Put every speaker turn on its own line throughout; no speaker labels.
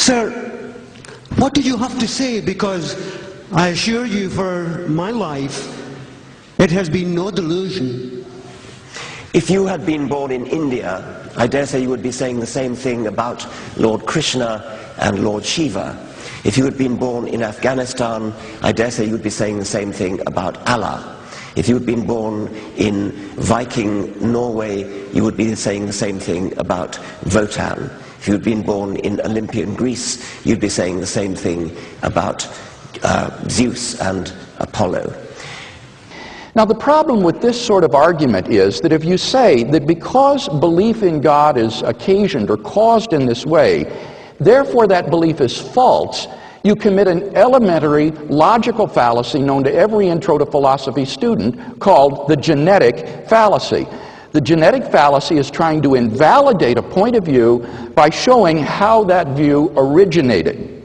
Sir, what do you have to say? Because I assure you, for my life, it has been no delusion.
If you had been born in India, I dare say you would be saying the same thing about Lord Krishna and Lord Shiva. If you had been born in Afghanistan, I dare say you would be saying the same thing about Allah. If you had been born in Viking Norway, you would be saying the same thing about Wotan. If you had been born in Olympian Greece, you'd be saying the same thing about Zeus and Apollo.
Now, the problem with this sort of argument is that if you say that because belief in God is occasioned or caused in this way, therefore that belief is false, you commit an elementary logical fallacy known to every intro to philosophy student called the genetic fallacy. The genetic fallacy is trying to invalidate a point of view by showing how that view originated.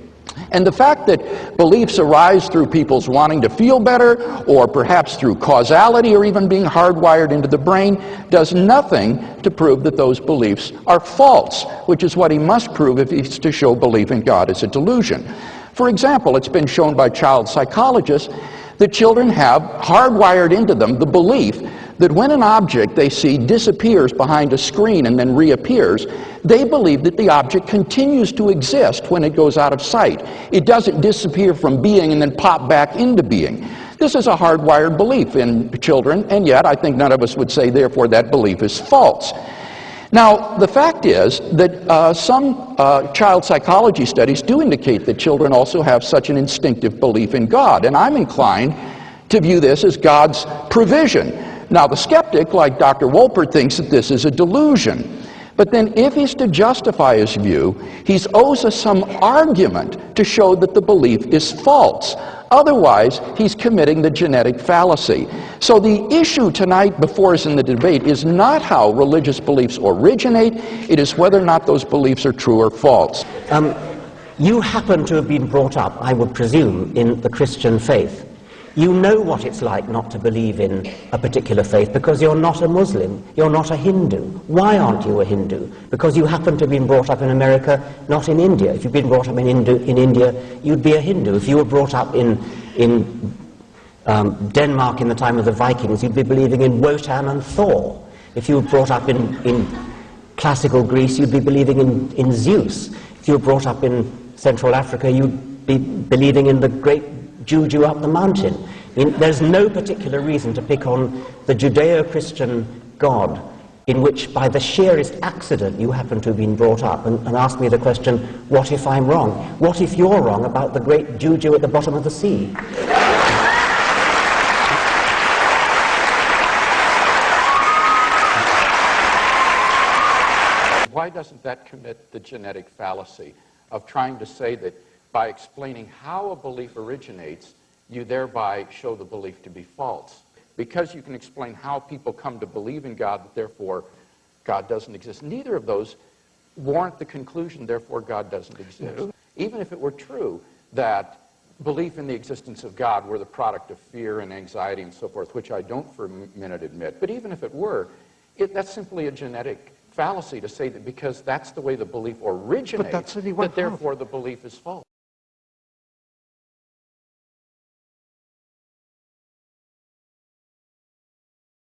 And the fact that beliefs arise through people's wanting to feel better, or perhaps through causality, or even being hardwired into the brain, does nothing to prove that those beliefs are false, which is what he must prove if he's to show belief in God is a delusion. For example, it's been shown by child psychologists that children have hardwired into them the belief that when an object they see disappears behind a screen and then reappears, they believe that the object continues to exist when it goes out of sight. It doesn't disappear from being and then pop back into being. This is a hardwired belief in children, and yet I think none of us would say, therefore, that belief is false. Now, the fact is that some child psychology studies do indicate that children also have such an instinctive belief in God, and I'm inclined to view this as God's provision. Now, the skeptic, like Dr. Wolpert, thinks that this is a delusion. But then if he's to justify his view, he owes us some argument to show that the belief is false. Otherwise, he's committing the genetic fallacy. So the issue tonight before us in the debate is not how religious beliefs originate, it is whether or not those beliefs are true or false.
You happen to have been brought up, I would presume, in the Christian faith. You know what it's like not to believe in a particular faith because you're not a Muslim, you're not a Hindu. Why aren't you a Hindu? Because you happen to have been brought up in America, not in India. If you'd been brought up in India, you'd be a Hindu. If you were brought up in Denmark in the time of the Vikings, you'd be believing in Wotan and Thor. If you were brought up in classical Greece, you'd be believing in Zeus. If you were brought up in Central Africa, you'd be believing in the great Juju up the mountain. I mean, there's no particular reason to pick on the Judeo-Christian God in which, by the sheerest accident, you happen to have been brought up, and ask me the question, what if I'm wrong? What if you're wrong about the great Juju at the bottom of the sea?
Why doesn't that commit the genetic fallacy of trying to say that by explaining how a belief originates, you thereby show the belief to be false? Because you can explain how people come to believe in God, that therefore God doesn't exist. Neither of those warrant the conclusion, therefore God doesn't exist. No. Even if it were true that belief in the existence of God were the product of fear and anxiety and so forth, which I don't for a minute admit, but even if it were, that's simply a genetic fallacy to say that because that's the way the belief originates, that therefore the belief is false.